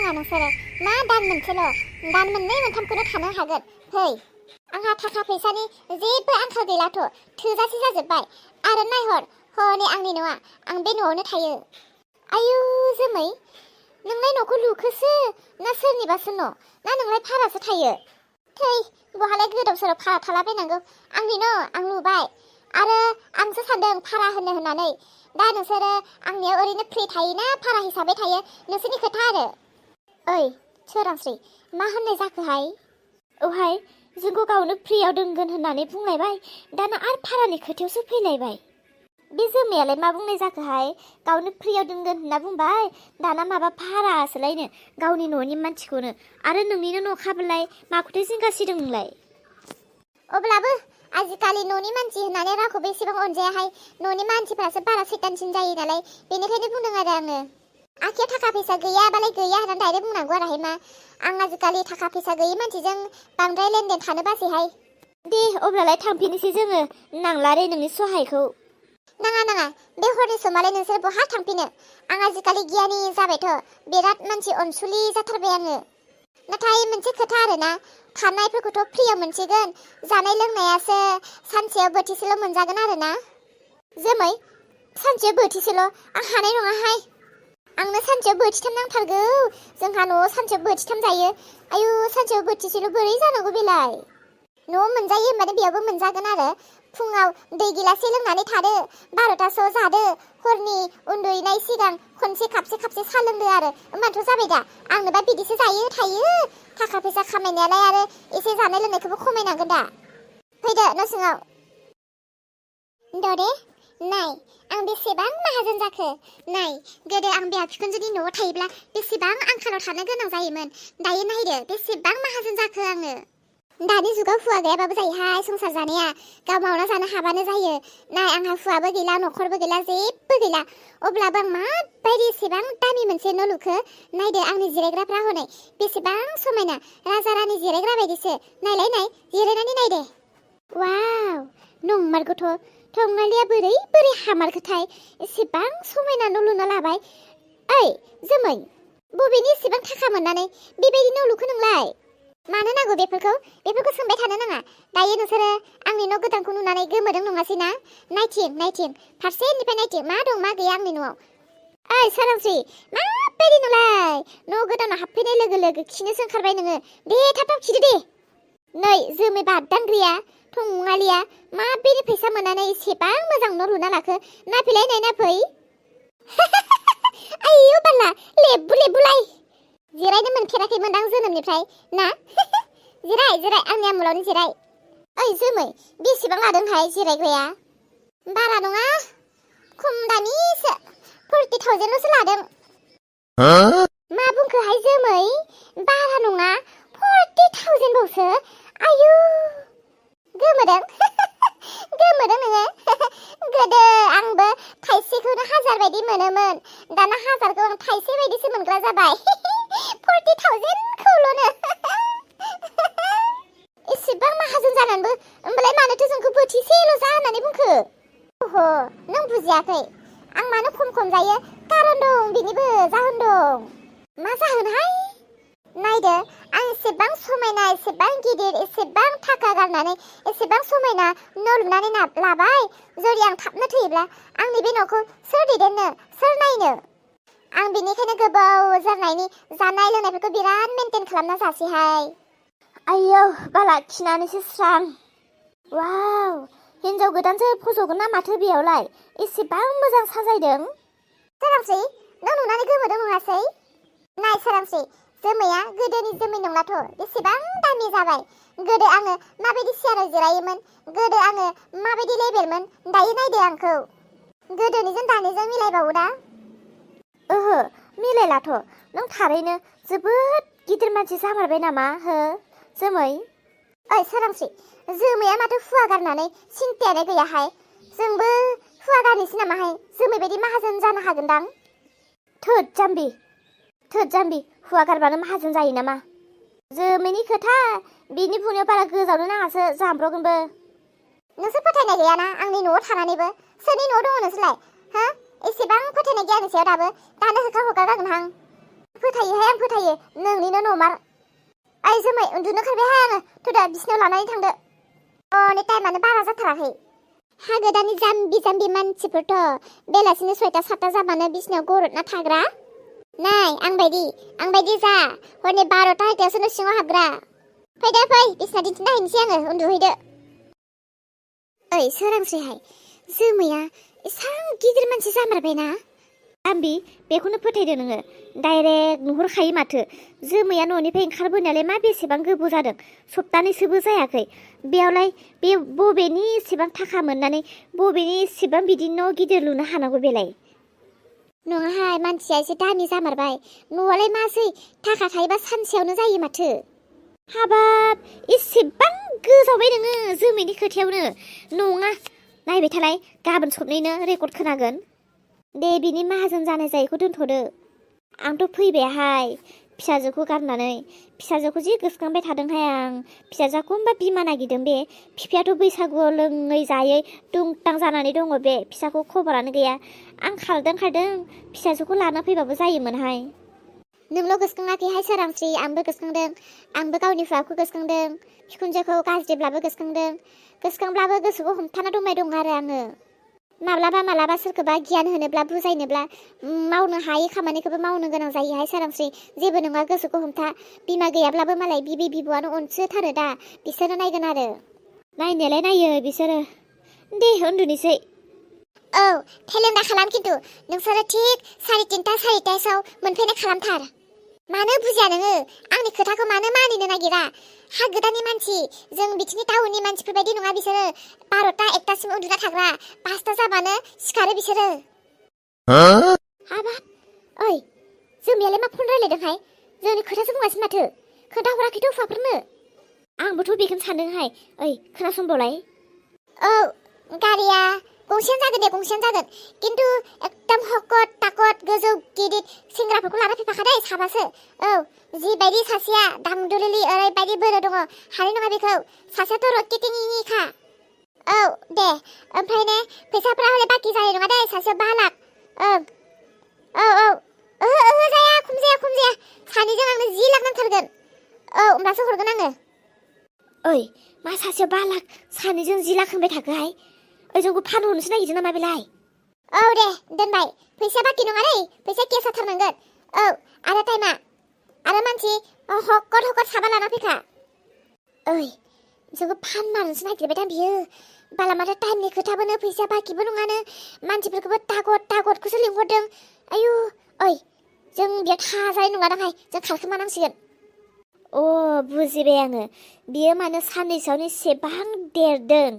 नाङा नोंसोरो मा दान मोनसेल' दान मोननै मोनथामखौनो थानो हागोन फै आंहा थाखा फैसानि जेबो आंखाल गैलाथ' थोजासे जाजोब्बाय आरो नायहर हनै आंनि न'आ आं बे न'आवनो थायो आयु जोमै नोंलाय न'खौ लुखोसो ना सोरनिबासो न' ना नोंलाय भारासो थायो थै बहालाय गोदाव सोराव भारा थालाबायनांगौ आंनि न' आं लुबाय आरो आंसो सानदों भारा होननानै दा नोंसोरो आंनियाव ओरैनो फ्रि थायोना भारा हिसाबै थायो नोंसोरनि खोथा आरो ओइ सोरांस्रि मा होननाय जाखोहाय औहाय जोंखौ गावनो फ्रियाव दोनगोन होननानै बुंलायबाय दाना आरो भारानि खोथायावसो फैलायबाय बे जोमायालाय मा बुंनाय जाखोहाय गावनो फ्रियाव दोनगोन होनना बुंबाय दाना माबा भारासोलायनो गावनि न'नि मानसिखौनो आरो नोंनिनो न'खाबोलाय माखौथो जिंगासिदों नोंलाय अब्लाबो आजिखालि न'नि मानसि होननानै रावखौबो एसेबां अनजायाहाय न'नि मानसिफ्रासो बारा सैतानसिन जायो नालाय बेनिखायनो बुंदों आरो आङो आखियाव थाखा फैसा गैयाबालाय गैया होननानै डाइरेक्ट बुंनांगौ आरोहाय मा आं आजिखालि थाखा फैसा गैयि मानसिजों बांद्राय लेनदेन थानो बासैहाय दे अब्लालाय थांफिनोसै जोङो नांला रे नोंनि सहायखौ नाङा बे हरनि समालाय नोंसोर बहा थांफिनो आं आजिखालि गियानि जाबायथ' बिराद मानसि अनसुलि जाथारबाय आङो नाथाय मोनसे खोथा आरोना थानायफोरखौथ' फ्रियाव मोनसिगोन जानाय लोंनायासो सानसेयाव बोथिसेल' मोनजागोन आरोना जोमै सानसेयाव बोथिसेल' आं हानाय नङाहाय आंनो सानसेयाव बोथिथाम नांथारगौ जोंहा न'आव सानसेयाव बोथिथाम जायो आयु सानसेयाव बोथिसेल' बोरै जानांगौ बेलाय न'आव मोनजायो होनबानो बेयावबो मोनजागोन आरो फुङाव दै गिलासे लोंनानै थादो 12थासोआव जादो हरनि उन्दुनाय सिगां खनसे खापसे सा लोंदो आरो होमबाथ' जाबाय दा आंनोबा बिदिसो जायो थायो थाखा फैसा खामायनायालाय आरो एसे जानाय लोंनायखौबो खमायनांगोन दा फैदो न' सिङाव दरे नाय आं बेसेबां माहाजोन जाखो नाय गोदो आं बिहा बिखुनजोनि न'आव थायोब्ला बेसेबां आंखालाव थानो गोनां जायोमोन दायो नायदो बेसेबां माहाजोन जाखो आङो दानि जुगाव हुवा गैयाबाबो जायोहाय संसार जानाया गाव मावना जानो हाबानो जायो नाय आंहा हुवाबो गैला न'खरबो गैला जेबो गैला अब्लाबो आं माबायदि एसेबां दामि मोनसे न' लुखो नायदो आंनि जिरायग्राफ्रा हनै बेसेबां समायना राजा रानि जिरायग्रा बायदिसो नायलाय नाय जिरायनानै नायदे वाव नंमारगौथ' थंगालिया बोरै हामारखोथाय एसेबां समायना न' लुना लाबाय ओइ जोमै बबेनि एसेबां थाखा मोननानै बेबायदि न' लुखो नोंलाय मानो नांगौ बेफोरखौ सोंबाय थानो नाङा दायो नोंसोरो आंनि न' गोदानखौ नुनानै गोमोदों नङासै ना नायथिं फारसेनिफ्राय नायथिं मा दं मा गैया आंनि न'आव ओइ सोरांस्रि माबायदि नोंलाय न' गोदानाव हाबफैनाय लोगो लोगो खिनोसो ओंखारबाय नोङो दे थाब खिदो दे नै जोमै बादांग्रिया थंगालिया माबायदि फैसा मोननानै एसेबां मोजां न' लुना लाखो नायफैलाय नायफै आयौ बाला लेबुलाय जिरायनो मोनफेराखैमोन आं जोनोमनिफ्राय ना जिराय आंनि आमोलावनो जिराय ओइ जोमै बेसेबां लादोंहाय जिरायग्राया बारा नङा खम दामिसो 40,000ल'सो लादों मा बुंखोहाय जोमै बारा नङा 40,000 बावसो आयु गोमोदों नोङो गोदो आंबो थाइसेखौनो 1000 बायदि मोनोमोन दाना 1000खौ आं थाइसे बायदिसो मोनग्रा जाबाय 40,000खौल'नो एसेबां माहाजोन जानानैबो होमबालाय मानोथो जोंखौ बोथिसेल' जा होननानै बुंखो ओहो नों बुजियाखै आं मानो खम जायो कारन दं बिनिबो जाहोन दं मा जाहोनहाय नायदो आं एसेबां समायना एसेबां गिदिर एसेबां थाखा गारनानै एसेबां समायना न' लुनानै लाबाय जुदि आं थाबनो थैयोब्ला आंनि बे न'खौ सोर दैदेननो सोर नायनो आं बेनिखायनो गोबाव जोरनायनि जानाय लोंनायफोरखौ बिराद मेनटेन खालामना जासैहाय आयौ बाला खिनानैसो स्रां वाव हिन्जाव गोदानसो फस'गोन ना माथो बेयावलाय एसेबां मोजां साजायदों सोरांस्रि नों नुनानै गोमोदों नङासै नाय सोरांस्रि जोमैया गोदोनि जोमै नंलाथ' बेसेबां दामि जाबाय गोदो आङो माबायदि सियाराव जिरायोमोन गोदो आङो माबायदि लेबेलमोन दायो नायदो आंखौ गोदोनिजों दानिजों मिलायबावो दा ओहो मिलायलाथ' नों थारैनो जोबोद गिदिर मानसि जामारबाय नामा हो जोमै ओइ सोरांस्रि जोमैया माथो हुवा गारनानै सिन्थायानो गैयाहाय जोंबो हुवा गारनोसै नामाहाय जोमै बायदि माहाजोन जानो हागोनदां थोद जाम्बि हुवा गारबानो माहाजोन जायो नामा जोमैनि खोथा बिनि बुंनायाव बारा गोजावनो नाङासो जामब्रगोनबो नोंसोर फोथायनाय गैयाना आंनि न'आव थानानैबो सोरनि न'आव दङ नोंसोरलाय हा एसेबां फोथायनाय गैया नोंसोर दाबो दानो होखार हगारगागोनहां फोथायोहाय आं फोथायो नोंनिनो न'मार ओइ जोमै उन्दुनो ओंखारबायहाय आङो थुदो बिसिनायाव लानानै थांदो नै टाइमानो बारा जाथाराखै हा गोदाननि जाम्बि जाम्बि मानसिफोरथ' बेलासिनि 6टा 7टा जाबानो बिसिनायाव गरदना थाग्रा नै आंबायदि जा हरनि 12टा 1टायावसो न' सिङाव हाबग्रा फैदो फै बिसिना दिन्थिना हैनोसै आङो उन्दुहैदो ओइ सोरांस्रिहाय जोमैया एसां गिदिर मानसि जामारबायना आम्बि बेखौनो फोथायदो नोङो डाइरेक्ट नुहुरखायो माथो जोमैया न'निफ्राय ओंखारबोनायालाय मा बेसेबां गोबाव जादों सप्तानैसोबो जायाखै बेयावलाय बे बबेनि एसेबां थाखा मोननानै बबेनि एसेबां बिदि न' गिदिर लुनो हानांगौ बेलाय नङाहाय मानसिया एसे दामि जामारबाय न'आलाय मासै थाखा थायोबा सानसेयावनो जायो माथो हाबाब एसेबां गोजावबाय नोङो जोमैनि खोथायावनो नङा नायबाय थालाय गाबोन सबनैनो रेकर्ड खोनागोन दे बिनि माहाजोन जानाय जायैखौ दोनथ'दो आंथ' फैबायहाय फिसाजोखौ गारनानै फिसाजोखौ जि गोसोखांबाय थादोंहाय आं फिसाजोखौ होनबा बिमा नागिरदों बे बिफायाथ' बैसागुआव लोङै जायै दुंतां जानानै दङ बे फिसाखौ खबरानो गैया आं खारदों फिसाजोखौ लाना फैबाबो जायोमोनहाय नोंल' गोसोखाङाखैहाय सोरांस्रि आंबो गोसोखांदों आंबो गावनि फिसाखौ गोसोखांदों बिखुनजोखौ गाज्रिब्लाबो गोसोखांब्लाबो गोसोखौ हमथाना दंबाय दं आरो आङो माब्लाबा सोरखौबा गियान होनोब्ला बुजायनोब्ला मावनो हायै खामानिखौबो मावनो गोनां जायोहाय सोरांस्रि जेबो नङा गोसोखौ हमथा बिमा गैयाब्लाबो मालाय बिबै बिबौआनो अनसोथारो दा बिसोरो नायगोन आरो नायनायालाय नायो बिसोरो दे उन्दुनोसै औ थेलेंगा खालाम खिन्थु नोंसोरो थिग 3:30 4टायाव मोनफैनाय खालामथार मानो बुजिया नोङो आंनि खोथाखौ मानो मानिनो नागिरा हा गोदाननि मानसि जों बिथिंनि टाउननि मानसिफोरबायदि नङा बिसोरो 12टा 1टासिम उन्दुना थाग्रा 5टा जाबानो सिखारो बिसोरो हाबाब ओइ जोंनियालाय मा फन रायलायदोंहाय जोंनि खोथासो बुंगासिनो माथो खोन्थाहराखैथ' हौवाफोरनो आंबोथ' बेखौनो सानदोंहाय ओइ खोनासंबावलाय औ गारिया गंसेयानो जागोन खिन्थु एकदम हकट टाकट गोजौ गिदिर सेंग्राफोरखौ लाना फैफाखादे साबासो औ जिबायदि सासेया दामदुलिलि ओरैबायदि बोरो दङ हानाय नङा बेखौ सासेयाथ' रकेटिंनिखा औ दे ओमफ्राय ने फैसाफ्रा हले बाखि जानाय नङा दे सासेयाव 5 लाख ओहो जाया खम जाया सानैजों आंनो 10 लाख नांथारगोन औ होमब्लासो हरगोन आङो ओइ मा सासेयाव 5 लाख सानैजों 10 लाख होनबाय थाखोहाय ओइ जोंखौ फानहरनोसो नागिरदों नामा बेलाय औ दे दोनबाय फैसा बाखि नङा दै फैसा केस होथारनांगोन औ आरो टाइमा आरो मानसि हकट साबा लाना फैखा ओइ जोंखौ फानमारनोसो नागिरबाय दा बियो बाला माथो टाइमनि खोथाबोनो फैसा बाखिबो नङानो मानसिफोरखौबो टागटखौसो लिंहरदों आयु ओइ जों बेयाव थाजानाय नङा दांहाय जों खारखोमानांसिगोन बुजिबाय आङो बियो मानो साननैसोआवनो एसेबां देरदों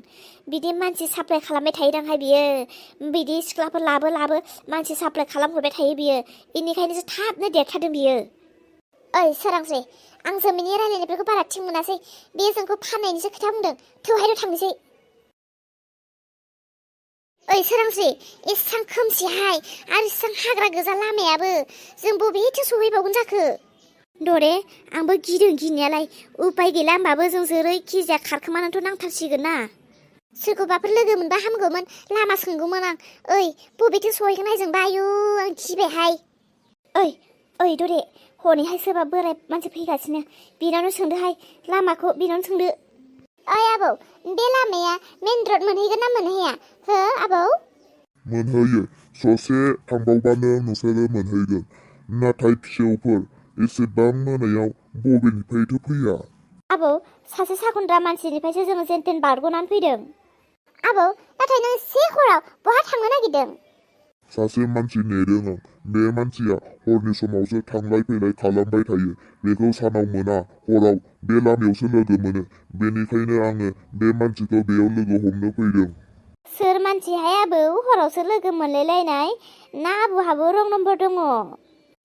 बिदि मानसि साप्लाय खालामबाय थायो दांहाय बियो बिदि सिख्लाफोर लाबो मानसि साप्लाय खालामहरबाय थायो बियो बेनिखायनोसो थाबनो देरथारदों बियो ओइ सोरांस्रि आं जोंनि रायलायनायफोरखौ बारा थिग मोनासै बे जोंखौ फाननायनिसो खोथा बुंदों थौहायथ' थांनोसै ओइ सोरांस्रि एसां खोमसिहाय आरो एसां हाग्रा गोजा लामायाबो जों बबेथिं सहैबावगोन जाखो दरे आंबो गिदों गिनायालाय उपाय गैला होमबाबो जों जेरैखि जाया खारखोमानोथ' नांथारसिगोन ना सोरखौबाफोर लोगो मोनबा हामगौमोन लामा सोंगौमोन आं ओइ बबेथिं सहैगोन जोंबा आयु आं गिबायहाय ओइ दरे हरैहाय सोरबा बोराय मानसि फैगासिनो बिनावनो सोंदोहाय लामाखौ बिनावनो सोंदो ओइ आबौ बे लामाया मेन रड मोनहैगोन ना मोनहैया हो आबौ मोनहैयो ससे थांबावबानो नोंसोरो मोनहैगोन नाथाय फिसौफोर एसेबां मोनायाव बबेनिफ्रायथो फैया आबौ सासे साखुन्द्रा मानसिनिफ्रायसो जोङो जेनथेन बारग'नानै फैदों आबौ नाथाय नों एसे हराव बहा थांनो नागिरदों सासे मानसि नेदों आं बे मानसिया हरनि समावसो थांलाय फैलाय खालामबाय थायो बेखौ सानाव मोना हराव बे लामायावसो लोगो मोनो बेनिखायनो आङो बे मानसिखौ बेयाव लोगो हमनो फैदों सोर मानसिहाय आबौ हरावसो लोगो मोनलायलायनाय ना आबौहाबो रं नम्बर दङ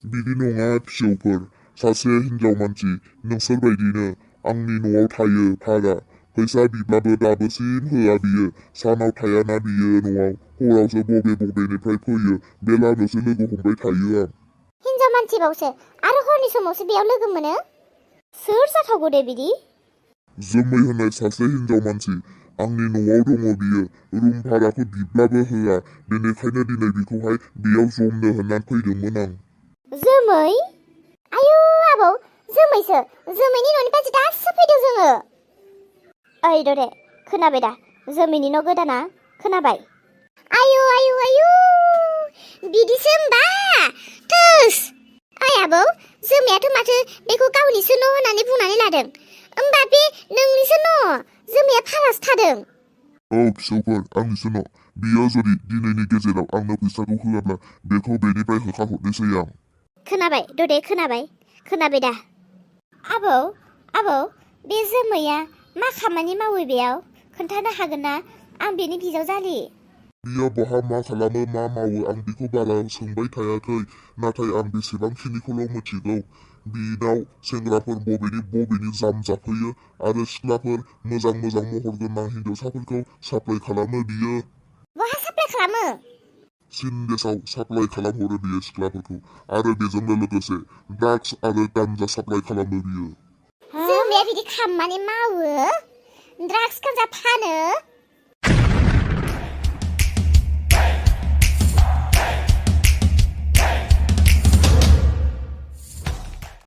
बिदि नङा फिसौफोर सासे हिनजाव मानसि नोंसोरबायदिनो आंनि न'आव थायो भारा फैसा बिब्लाबो दाबोसिम होआ बियो सानाव थायाना बियो न'आव हरावसो बबेनिफ्राय फैयो बे लामायावसो लोगो हमबाय थायो आं हिनजाव मानसिबावसो आरो हरनि समावसो बेयाव लोगो मोनो सोर जाथावगौ दे बिदि जोमै होननाय सासे हिनजाव मानसि आंनि न'आव दङ बियो रुम भाराखौ बिब्लाबो होआ बेनिखायनो दिनै बिखौहाय बेयाव जमनो होननानै फैदोंमोन आं जोमै आयु आबौ जोमैसो जोमैनि न'निफ्रायसो दासो फैदों जोङो ओइ दरे खोनाबाय दा जोमैनि न' गोदाना खोनाबाय आयु आयु आयु बिदिसो होमबा थोस ओइ आबौ जोमैयाथ' माथो बेखौ गावनिसो न' होननानै बुंनानै लादों होमबा बे नोंनिसो न' जोमैया फारासो थादों औ फिसौफोर आंनिसो न' बियो जुदि दिनैनि गेजेराव आंनो फैसाखौ होआब्ला बेखौ बेनिफ्राय होखारहरनोसै आं खोनाबाय ददे खोनाबाय दा आबौ बे जोमैया मा खामानि मावो बेयाव खोन्थानो हागोन ना आं बेनि बिजावजालि बियो बहा मा खालामो मा मावो आं बेखौ बारा सोंबाय थायाखै नाथाय आं बेसेबांखिनिखौल' मिथिगौ बिनाव सेंग्राफोर बबेनि जाम जाफैयो आरो सिख्लाफोर मोजां महर गोनां हिन्जावसाफोरखौ साप्लाय खालामो बियो बहा साप्लाय खालामो सिनदेशआव साप्लाय खालामहरो बियो सिख्लाफोरखौ आरो बेजोंनो लोगोसे ड्राग्स आरो गान्जा साप्लाय खालामो बियो जोमैया बिदि खामानि मावो ड्राग्स गान्जा फानो